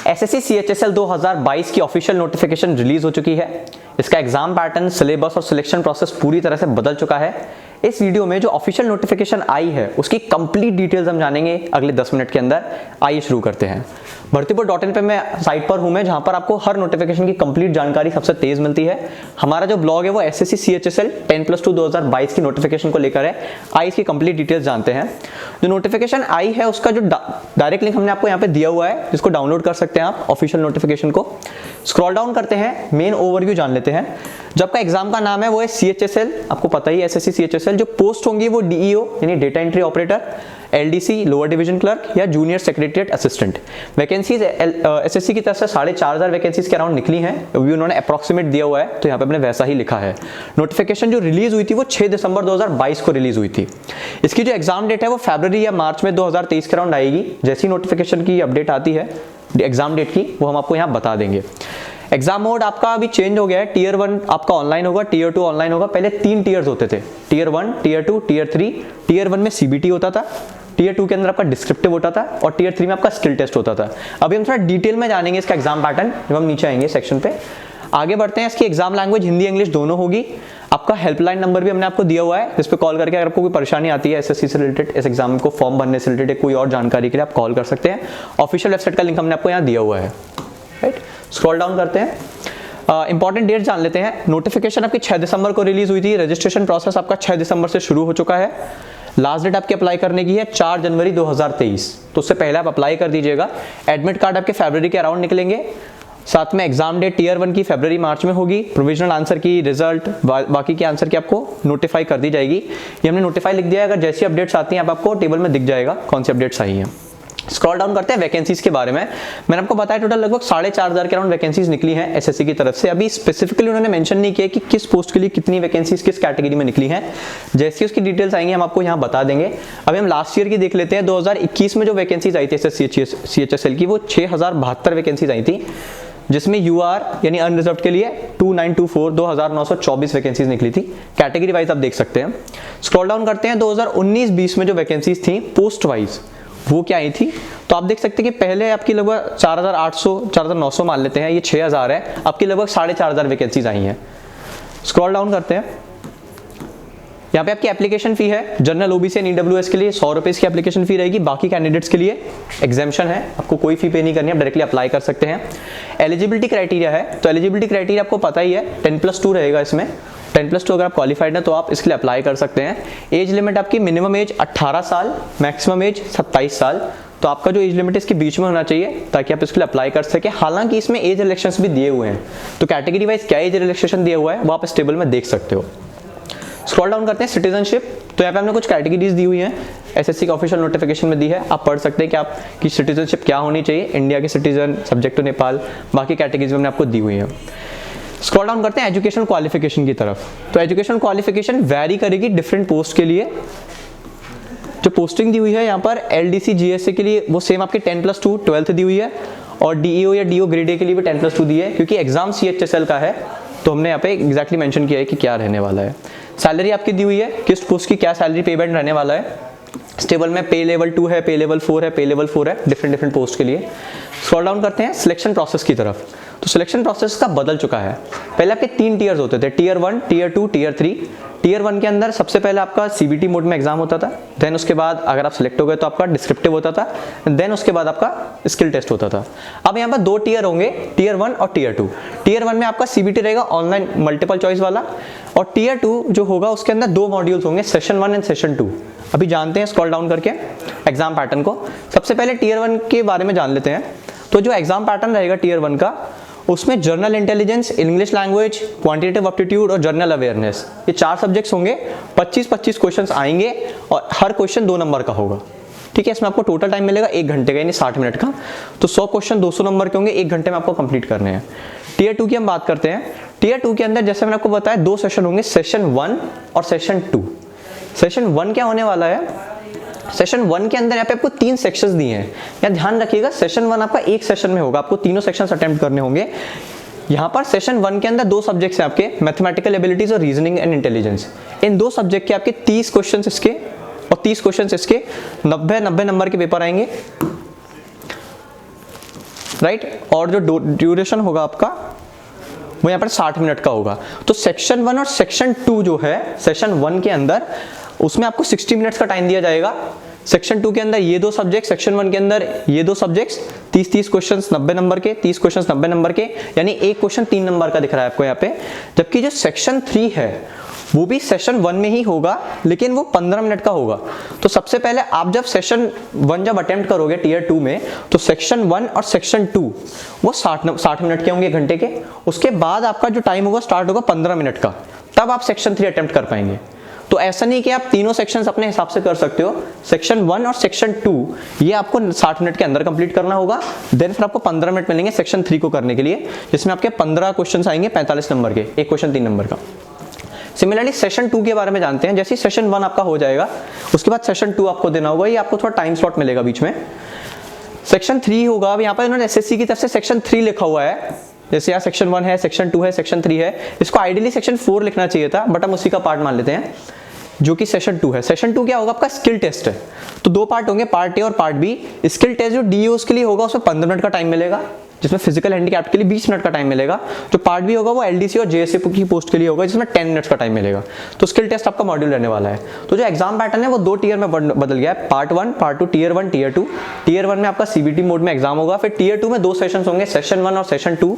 SSC CHSL 2022 की official notification release हो चुकी है। इसका एग्जाम पैटर्न, सिलेबस और सिलेक्शन प्रोसेस पूरी तरह से बदल चुका है। इस वीडियो में जो ऑफिशियल नोटिफिकेशन आई है उसकी कंप्लीट डिटेल्स हम जानेंगे अगले 10 मिनट के अंदर। आइए शुरू करते हैं। भर्तीपोर्ट.in पे मैं साइट पर हूं, जहां पर आपको हर नोटिफिकेशन की कंप्लीट जानकारी सबसे तेज मिलती है। हमारा जो ब्लॉग है वो एसएससी सीएचएसएल 10+2 2022 की नोटिफिकेशन को लेकर है। आइए इसकी कंप्लीट डिटेल्स जानते हैं। जो नोटिफिकेशन आई है उसका जो डायरेक्ट लिंक हमने आपको यहाँ पे दिया हुआ है, जिसको डाउनलोड कर सकते हैं आप ऑफिशियल नोटिफिकेशन को। स्क्रॉल डाउन करते हैं, मेन ओवरव्यू जान लेते हैं। जो आपका एग्जाम का नाम है वो है सीएचएसएल, आपको पता ही है एसएससी सीएचएसएल। जो पोस्ट होंगी वो डीईओ यानी data entry operator, LDC lower division clerk या junior secretariat assistant. Vacancies SSC की तरफ से 4500 वैकेंसीज के अराउंड निकली हैं। अभी उन्होंने अप्रॉक्सीमेट दिया हुआ है तो यहाँ पे अपने वैसा ही लिखा है। नोटिफिकेशन जो रिलीज हुई थी वो 6 दिसंबर 2022 को रिलीज हुई थी। इसकी जो एग्जाम डेट है वो फरवरी या मार्च में 2023 के अराउंड आएगी। जैसी नोटिफिकेशन की अपडेट आती है एग्जाम डेट की, वो हम आपको यहाँ बता देंगे। एग्जाम मोड आपका अभी चेंज हो गया है। टियर 1 आपका ऑनलाइन होगा, टियर 2 ऑनलाइन होगा। पहले 3 टियर्स होते थे, टियर 1, टियर 2, टियर 3। टियर 1 में सीबीटी होता था, टियर 2 के अंदर आपका डिस्क्रिप्टिव होता था और टियर 3 में आपका स्किल टेस्ट होता था। अभी हम थोड़ा डिटेल में जानेंगे इसका एग्जाम पैटर्न जब हम नीचे आएंगे सेक्शन पे। आगे बढ़ते हैं। इसकी एग्जाम लैंग्वेज हिंदी इंग्लिश दोनों होगी। आपका हेल्पलाइन नंबर भी हमने आपको दिया हुआ है, जिस पे कॉल करके अगर आपको कोई परेशानी आती है एसएससी से रिलेटेड, इस एग्जाम को फॉर्म भरने से रिलेटेड कोई और जानकारी के लिए आप कॉल कर सकते हैं। ऑफिशियल वेबसाइट का लिंक हमने आपको यहाँ दिया हुआ है। राइट, स्क्रॉल डाउन करते हैं। इंपॉर्टेंट डेट जान लेते हैं। नोटिफिकेशन आपकी 6 दिसंबर को रिलीज हुई थी। रजिस्ट्रेशन प्रोसेस आपका 6 दिसंबर से शुरू हो चुका है। लास्ट डेट आपकी अप्लाई करने की है 4 जनवरी 2023, तो उससे पहले आप अप्लाई कर दीजिएगा। एडमिट कार्ड आपके फरवरी के अराउंड निकलेंगे। साथ में एग्जाम डेट टियर 1 की फरवरी मार्च में होगी। प्रोविजनल आंसर की रिजल्ट, बाकी के आंसर की आपको नोटिफाई कर दी जाएगी। ये हमने नोटिफाई लिख दिया है। अगर जैसी अपडेट्स आती हैं आपको टेबल में दिख जाएगा कौन सी अपडेट्स आई हैं। स्क्रॉल डाउन करते हैं वैकेंसीज के बारे में। मैंने आपको बताया टोटल लगभग 4500 के अराउंड वैकेंसीज निकली हैं एसएससी की तरफ से। अभी स्पेसिफिकली उन्होंने मेंशन नहीं किया कि किस पोस्ट के लिए कितनी वैकेंसीज किस कैटेगरी में निकली हैं। जैसी उसकी डिटेल्स आएंगे हम आपको यहाँ बता देंगे। अभी हम लास्ट ईयर की देख लेते हैं। 2021 में जो वैकेंसीज आई थी एसएससी सीएचएसएल की, वो 6072 वैकेंसीज आई थी, जिसमें यूआर यानी अनरिजर्व्ड के लिए 2924 2924 वैकेंसीज निकली थी। कैटेगरी वाइज आप देख सकते हैं। स्क्रॉल डाउन करते हैं। 2019-20 में जो वैकेंसीज थी पोस्ट वाइज वो क्या आई थी, तो आप देख सकते हैं कि पहले आपकी लगभग 4800 4900 मान लेते हैं, ये 6000 है। आपकी लगभग 4500 वैकेंसीज आई हैं। स्क्रॉल डाउन करते हैं। यहाँ पे आपकी एप्लीकेशन फी है जनरल ओबीसी एंड ईडब्ल्यूएस के लिए 100 रुपए की एप्लीकेशन फी रहेगी। बाकी कैंडिडेट्स के लिए एग्जाम्पशन है, आपको कोई फी पे नहीं करनी है, आप डायरेक्टली अप्लाई कर सकते हैं। एलिजिबिलिटी क्राइटेरिया है, तो एलिजिबिलिटी क्राइटेरिया आपको पता ही है 10+2 रहेगा इसमें। 10+2 अगर आप क्वालिफाइड हैं तो आप इसके लिए अप्लाई कर सकते हैं। एज लिमिट आपकी मिनिमम एज 18 साल, मैक्सिमम एज 27 साल। तो आपका जो एज लिमिट है इसके बीच में होना चाहिए ताकि आप इसके लिए अप्लाई कर सकें। हालांकि इसमें एज रिलैक्सेशन भी दिए हुए हैं, तो कैटेगरी वाइज क्या एज रिलैक्सेशन दिया हुआ है वो आप इस टेबल में देख सकते हो। स्क्रॉल डाउन करते हैं। सिटीजनशिप, तो यहाँ पे हमने कुछ कैटेगरीज दी हुई हैं, एसएससी का ऑफिशियल नोटिफिकेशन में दी है। आप पढ़ सकते हैं कि आपकी सिटीजनशिप क्या होनी चाहिए। इंडिया के सिटीजन, सब्जेक्ट टू नेपाल, बाकी कैटेगरीज हमने आपको दी हुई है। स्क्रॉल डाउन करते हैं एजुकेशन क्वालिफिकेशन की तरफ। तो एजुकेशन क्वालिफिकेशन वैरी करेगी डिफरेंट पोस्ट के लिए। जो पोस्टिंग दी हुई है यहाँ पर एलडीसी जीएसए के लिए वो सेम आपके 10+2 12th दी हुई है, और डीईओ या डीओ ग्रेड ए के लिए भी 10+2 दी है। क्योंकि एग्जाम सीएचएसएल का है तो हमने यहाँ पे एग्जैक्टली मेंशन किया है कि क्या रहने वाला है। सैलरी आपकी दी हुई है, किस पोस्ट की क्या सैलरी पे बैंड रहने वाला है। इस टेबल में पे लेवल 2 है, पे लेवल 4 है, पे लेवल 4 है, डिफरेंट पोस्ट के लिए। स्क्रॉल डाउन करते हैं सिलेक्शन प्रोसेस की तरफ। तो सिलेक्शन प्रोसेस का बदल चुका है। पहले आपके 3 टियर्स होते थे, टियर 1, टियर 2, टियर 3। टियर 1 के अंदर सबसे पहले आपका सीबीटी मोड में एग्जाम होता था, देन उसके बाद अगर आप सिलेक्ट हो गए तो आपका डिस्क्रिप्टिव होता था, देन उसके बाद आपका स्किल टेस्ट होता था। अब यहाँ पर 2 टियर होंगे, टियर 1 और टियर 2। टियर 1 में आपका सीबीटी रहेगा ऑनलाइन मल्टीपल चॉइस वाला, और टियर 2 जो होगा उसके अंदर 2 मॉड्यूल्स होंगे, सेशन 1 एंड सेशन 2। अभी जानते हैं स्क्रॉल डाउन करके एग्जाम पैटर्न को। सबसे पहले टियर 1 के बारे में जान लेते हैं। तो जो एग्जाम पैटर्न रहेगा टियर 1 का, उसमें journal intelligence, English language, quantitative aptitude और जर्नल अवेयरनेस, ये 4 सब्जेक्ट्स होंगे। 25-25 क्वेश्चंस आएंगे और हर क्वेश्चन 2 नंबर का होगा। ठीक है, इसमें आपको टोटल टाइम मिलेगा 1 घंटे का यानी 60 मिनट का। तो 100 क्वेश्चन 200 नंबर के होंगे, 1 घंटे में आपको कंप्लीट करने हैं। टियर 2 की हम बात करते हैं। टियर 2 के अंदर जैसे मैंने आपको बताया 2 सेशन होंगे, सेशन 1 और सेशन 2। सेशन 1 क्या होने वाला है, सेशन 1 के अंदर यहाँ पे आपको 3 सेक्शंस दिए हैं। यहाँ ध्यान रखिएगा, सेशन 1 आपका एक सेशन में होगा, आपको तीनों सेक्शंस अटेम्प्ट करने होंगे। यहाँ पर सेशन 1 के अंदर 2 सब्जेक्ट्स हैं आपके, मैथमेटिकल एबिलिटीज और reasoning and intelligence. In 2 subject के आपके 30 क्वेश्चंस इसके और 30 क्वेश्चंस इसके, 90 नंबर के पेपर आएंगे। राइट, और जो ड्यूरेशन होगा आपका वो यहाँ पर 60 मिनट का होगा। तो सेक्शन 1 और सेक्शन 2 जो है, सेशन 1 के अंदर उसमें आपको 60 मिनट्स का टाइम दिया जाएगा। सेक्शन 2 के अंदर ये दो सब्जेक्ट, सेक्शन 1 के अंदर ये दो सब्जेक्ट्स, 30 क्वेश्चंस 90 नंबर के, 30 क्वेश्चंस 90 नंबर के, यानी एक क्वेश्चन 3 नंबर का दिख रहा है आपको यहाँ पे। जबकि जो सेक्शन 3 है वो भी सेशन 1 में ही होगा, लेकिन वो 15 मिनट का होगा। तो सबसे पहले आप जब सेशन 1 जब अटेम्प्ट करोगे टीयर 2 में, तो सेक्शन 1 और सेक्शन 2 वो 60 मिनट के होंगे, घंटे के। उसके बाद आपका जो टाइम होगा स्टार्ट होगा 15 मिनट का, तब आप सेक्शन 3 अटेम्प्ट कर पाएंगे। तो ऐसा नहीं कि आप तीनों सेक्शंस अपने हिसाब से कर सकते हो। सेक्शन 1 और सेक्शन 2 ये आपको 60 मिनट के अंदर कंप्लीट करना होगा। देन फिर आपको 15 मिनट मिलेंगे सेक्शन 3 को करने के लिए, जिसमें आपके 15 क्वेश्चंस आएंगे 45 नंबर के, एक क्वेश्चन 3 नंबर का। सिमिलरली सेशन 2 के बारे में जानते हैं। जैसे सेशन 1 आपका हो जाएगा, उसके बाद सेशन 2 आपको देना होगा, ये आपको थोड़ा टाइम स्लॉट मिलेगा बीच में। सेक्शन 3 होगा, अब यहाँ पर इन्होंने एसएससी की तरफ से सेक्शन 3 लिखा हुआ है। जैसे यहाँ सेक्शन 1 है, सेक्शन 2 है, सेक्शन 3 है, इसको आइडियली सेक्शन 4 लिखना चाहिए था, बट हम उसी का पार्ट मान लेते हैं, जो कि सेशन 2 है। सेशन 2 क्या होगा आपका, स्किल टेस्ट है। तो दो पार्ट होंगे, पार्ट ए और पार्ट बी। स्किल टेस्ट जो डीओस के लिए होगा उसमें 15 मिनट का टाइम मिलेगा, जिसमें फिजिकल हैंडीकैप के लिए 20 मिनट का टाइम मिलेगा। जो पार्ट बी होगा वो एलडीसी और जेएसए की पोस्ट के लिए होगा, जिसमें 10 मिनट्स का टाइम मिलेगा। तो स्किल टेस्ट आपका मॉड्यूल रहने वाला है। तो जो एग्जाम पैटर्न है वो 2 टीयर में बदल गया है, part 1, part 2, tier 1, tier 2। Tier 1 में आपका सीबीटी मोड में एग्जाम होगा, फिर टीयर 2 में 2 सेशंस होंगे, सेशन 1 और सेशन 2।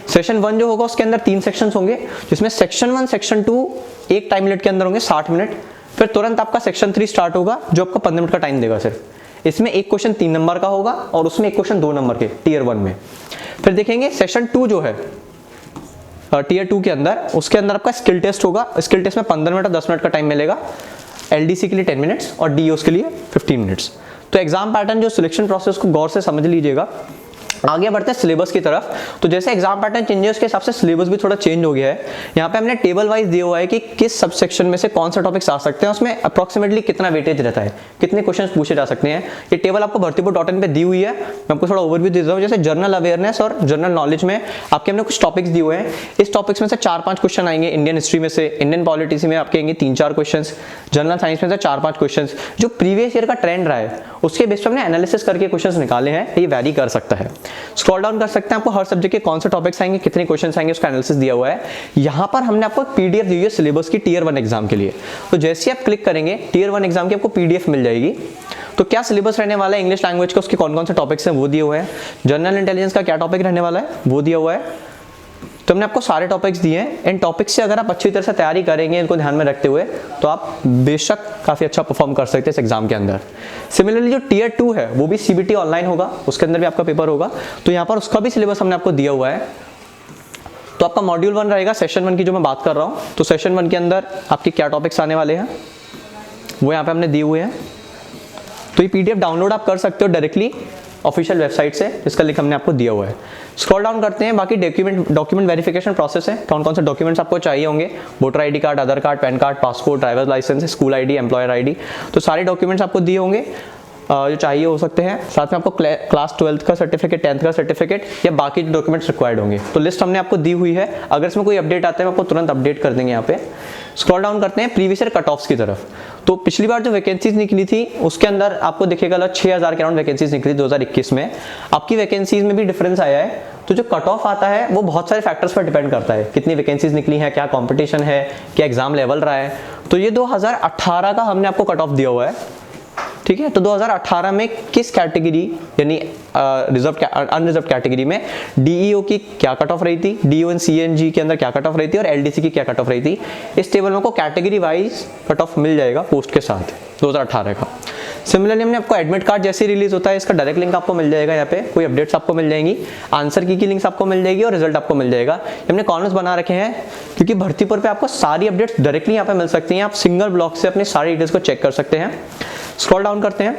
सेशन 1 जो होगा उसके अंदर 3 सेक्शंस होंगे, जिसमें सेक्शन 1, सेक्शन 2 एक टाइम लिमिट के अंदर होंगे 60 मिनट। फिर तुरंत आपका सेक्शन 3 स्टार्ट होगा, जो आपको 15 मिनट का टाइम देगा सिर्फ। इसमें एक क्वेश्चन 3 नंबर का होगा और उसमें एक क्वेश्चन 2 नंबर के, टीयर 1 में। फिर देखेंगे सेशन 2 जो है टीयर 2 के अंदर, उसके अंदर आपका स्किल टेस्ट होगा। स्किल टेस्ट में 15 मिनट और 10 मिनट का टाइम मिलेगा, एलडीसी के लिए 10 मिनट्स और डीओस के लिए 15 मिनट्स। तो एग्जाम पैटर्न जो सिलेक्शन प्रोसेस को गौर से समझ लीजिएगा। आगे बढ़ते हैं सिलेबस की तरफ। तो जैसे एग्जाम पैटर्न चेंज है, उसके हिसाब से सिलेबस भी थोड़ा चेंज हो गया है। यहाँ पे हमने टेबल वाइज दिया हुआ है कि किस सब सेक्शन में से कौन से टॉपिक्स आ सकते हैं, उसमें अप्रोक्सीमेटली कितना वेटेज रहता है, कितने क्वेश्चंस पूछे जा सकते हैं। ये टेबल आपको भर्तीपुर.in पे दी हुई है। मैं आपको थोड़ा ओवरव्यू दे देता हूँ। जैसे जनरल अवेयरनेस और जनरल नॉलेज में आपके हमने कुछ टॉपिक्स दिए हुए हैं। इस टॉपिक्स में से 4-5 क्वेश्चन आएंगे। इंडियन हिस्ट्री में से, इंडियन पॉलिटिक्स में आपके आएंगे 3-4 क्वेश्चन, जनरल साइंस में से 4-5 क्वेश्चन। जो प्रीवियस ईयर का ट्रेंड रहा है उसके बेस पर हमने एनालिसिस करके क्वेश्चन निकाले हैं। ये वैरी कर सकता है। स्क्रॉल डाउन कर सकते हैं, आपको हर सब्जेक्ट के कौन से टॉपिक्स आएंगे, कितने क्वेश्चंस आएंगे, उसका एनालिसिस दिया हुआ है। यहाँ पर हमने आपको पीडीएफ दी हुई है सिलेबस की टीयर 1 एग्जाम के लिए। तो जैसे आप क्लिक करेंगे टीयर 1 एग्जाम की आपको पीडीएफ मिल जाएगी। तो क्या सिलेबस रहने वाला है, इंग्लिश लैंग्वेज का उसके कौन कौन से टॉपिक्स हैं वो दिए हुए हैं। जनरल इंटेलिजेंस का क्या टॉपिक रहने वाला है वो दिया हुआ है। तो हमने आपको सारे टॉपिक्स दिए हैं। इन टॉपिक्स से अगर आप अच्छी तरह से तैयारी करेंगे, इनको ध्यान में रखते हुए, तो आप बेशक काफ़ी अच्छा परफॉर्म कर सकते हैं इस एग्जाम के अंदर। सिमिलरली जो टीयर 2 है वो भी सीबीटी ऑनलाइन होगा, उसके अंदर भी आपका पेपर होगा। तो यहाँ पर उसका भी सिलेबस हमने आपको दिया हुआ है। तो आपका मॉड्यूल 1 रहेगा, सेशन 1 की जो मैं बात कर रहा हूँ। तो सेशन 1 के अंदर आपके क्या टॉपिक्स आने वाले हैं वो यहाँ पे हमने दिए हुए हैं। तो ये पीडीएफ डाउनलोड आप कर सकते हो डायरेक्टली ऑफिशियल वेबसाइट से, इसका लिंक हमने आपको दिया हुआ है। स्क्रॉल डाउन करते हैं, बाकी डॉक्यूमेंट वेरिफिकेशन प्रोसेस है। कौन कौन से डॉक्यूमेंट्स आपको चाहिए होंगे, voter ID card, Aadhaar card, PAN card, passport, driver's licence, school ID, employer ID. तो सारे डॉक्यूमेंट्स आपको दिए होंगे जो चाहिए हो सकते हैं। साथ में आपको क्लास 12th का सर्टिफिकेट, 10th का सर्टिफिकेट या बाकी जो डॉक्यूमेंट्स रिक्वायर्ड होंगे। तो लिस्ट हमने आपको दी हुई है। अगर इसमें कोई अपडेट आता है, हम आपको तुरंत अपडेट कर देंगे यहाँ पे। स्क्रॉल डाउन करते हैं प्रीवियस ईयर कट ऑफ्स की तरफ। तो पिछली बार जो वैकेंसीज निकली थी उसके अंदर आपको दिखेगा 6000 के अराउंड वैकेंसीज निकली 2021 में। आपकी वैकेंसीज में भी डिफरेंस आया है। तो जो कट ऑफ आता है वो बहुत सारे फैक्टर्स पर डिपेंड करता है, कितनी वैकेंसीज निकली हैं, क्या कंपटीशन है, क्या एग्जाम लेवल रहा है। तो ये 2018 का हमने आपको कट ऑफ दिया हुआ है, ठीक है। तो 2018 में किस कैटेगरी यानी अनरिजर्व कैटेगरी में डीईओ की क्या कट ऑफ रही थी, डीओ एंड सीएनजी के अंदर क्या कट ऑफ रही थी और एलडीसी की क्या कट ऑफ रही थी, इस टेबल में आपको कैटेगरी वाइज कट ऑफ मिल जाएगा पोस्ट के साथ 2018 का। सिमिलरली हमने आपको एडमिट कार्ड जैसे रिलीज होता है, इसका डायरेक्ट लिंक आपको मिल जाएगा। यहाँ पे कोई अपडेट्स आपको मिल जाएंगी, आंसर की लिंक्स आपको मिल जाएगी और रिजल्ट आपको मिल जाएगा। हमने कॉलम्स बना रखे हैं क्योंकि भर्तीपुर पे आपको सारी अपडेट्स डायरेक्टली यहाँ पे मिल सकती हैं। आप सिंगल ब्लॉक से अपनी सारी डिटेल्स को चेक कर सकते हैं। स्क्रॉल डाउन करते हैं,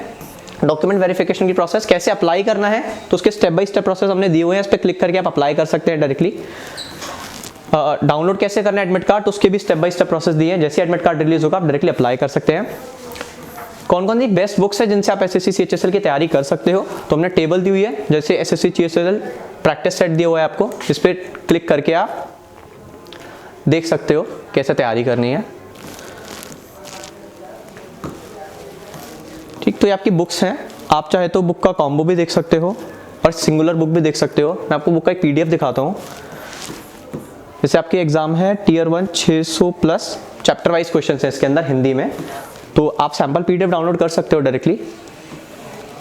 डॉक्यूमेंट वेरिफिकेशन की प्रोसेस कैसे अप्लाई करना है, तो उसके स्टेप बाय स्टेप प्रोसेस हमने दिए हुए हैं। इस पर क्लिक करके आप अप्लाई कर सकते हैं डायरेक्टली। डाउनलोड कैसे करना है एडमिट कार्ड, तो उसके भी स्टेप बाय स्टेप प्रोसेस दिए हैं। जैसे एडमिट कार्ड रिलीज होगा आप डायरेक्टली अप्लाई कर सकते हैं। कौन कौन सी बेस्ट बुक्स है जिनसे आप एसएससी सीएचएसएल की तैयारी कर सकते हो, तो हमने टेबल दी हुई है। जैसे एसएससी सीएचएसएल प्रैक्टिस सेट दिया हुआ है आपको, इस पर क्लिक करके आप देख सकते हो कैसे तैयारी करनी है। ठीक, तो ये आपकी बुक्स हैं। आप चाहे तो बुक का कॉम्बो भी देख सकते हो और सिंगुलर बुक भी देख सकते हो। मैं आपको बुक का एक PDF दिखाता हूँ। जैसे आपके एग्जाम है Tier 1 600 plus chapter wise question है इसके अंदर हिंदी में, तो आप सैम्पल PDF डाउनलोड कर सकते हो डायरेक्टली।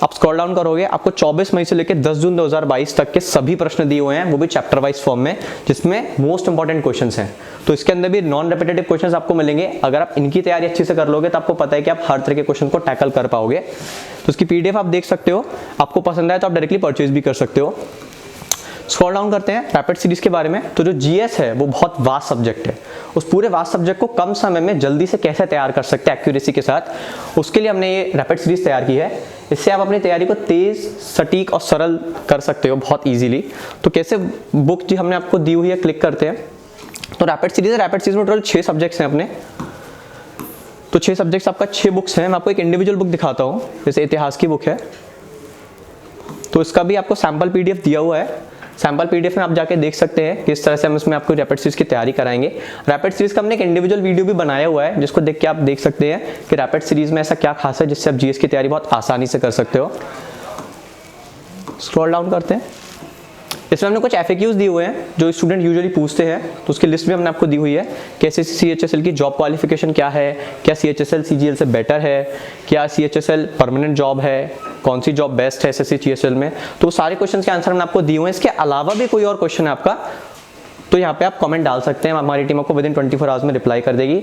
आप स्क्रॉल डाउन करोगे, आपको 24 मई से लेकर 10 जून 2022 तक के सभी प्रश्न दिए हुए हैं, वो भी चैप्टर वाइज फॉर्म में, जिसमें मोस्ट इंपॉर्टेंट क्वेश्चंस हैं। तो इसके अंदर भी नॉन रेपिटेटिव क्वेश्चंस आपको मिलेंगे। अगर आप इनकी तैयारी अच्छे से कर लोगे तो आपको पता है कि आप हर तरह के क्वेश्चन को टैकल कर पाओगे। तो उसकी PDF आप देख सकते हो, आपको पसंद आए तो आप डायरेक्टली परचेज भी कर सकते हो। स्क्रॉल डाउन करते हैं रैपिड सीरीज के बारे में। तो जो GS है वो बहुत वास्ट सब्जेक्ट है, उस पूरे वास्ट सब्जेक्ट को कम समय में जल्दी से कैसे तैयार कर सकते हैं एक्यूरेसी के साथ, उसके लिए हमने ये रैपिड सीरीज तैयार की है। इससे आप अपनी तैयारी को तेज, सटीक और सरल कर सकते हो बहुत इजीली। तो कैसे बुक जो हमने आपको दी हुई है क्लिक करते हैं। तो रैपिड सीरीज है, रैपिड सीरीज में टोटल 6 सब्जेक्ट्स हैं अपने। तो 6 सब्जेक्ट्स आपका 6 बुक्स हैं। मैं आपको एक इंडिविजुअल बुक दिखाता हूँ, जैसे इतिहास की बुक है, तो इसका भी आपको सैम्पल PDF दिया हुआ है। सैम्पल PDF में आप जाके देख सकते हैं किस तरह से हम इसमें आपको रैपिड सीरीज की तैयारी कराएंगे। रैपिड सीरीज का हमने एक इंडिविजुअल वीडियो भी बनाया हुआ है, जिसको देख के आप देख सकते हैं कि रैपिड सीरीज में ऐसा क्या खास है जिससे आप GS की तैयारी बहुत आसानी से कर सकते हो। स्क्रॉल डाउन करते हैं। इसमें हमने कुछ FAQs दिए हुए हैं जो स्टूडेंट यूजुअली पूछते हैं, तो उसकी लिस्ट भी हमने आपको दी हुई है। कैसे CHSL की जॉब क्वालिफिकेशन क्या है, क्या CHSL CGL से बेटर है, क्या CHSL परमानेंट जॉब है, कौन सी जॉब बेस्ट है SSC GSL में, तो सारे क्वेश्चन के आंसर हमने आपको दिए हुए हैं। इसके अलावा भी कोई और क्वेश्चन है आपका तो यहाँ पे आप कमेंट डाल सकते हैं, हमारी टीम आपको विदिन 24 आवर्स में रिप्लाई कर देगी।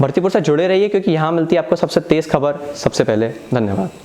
भर्तीपुर से जुड़े रहिए क्योंकि यहाँ मिलती है आपको सबसे तेज खबर सबसे पहले। धन्यवाद।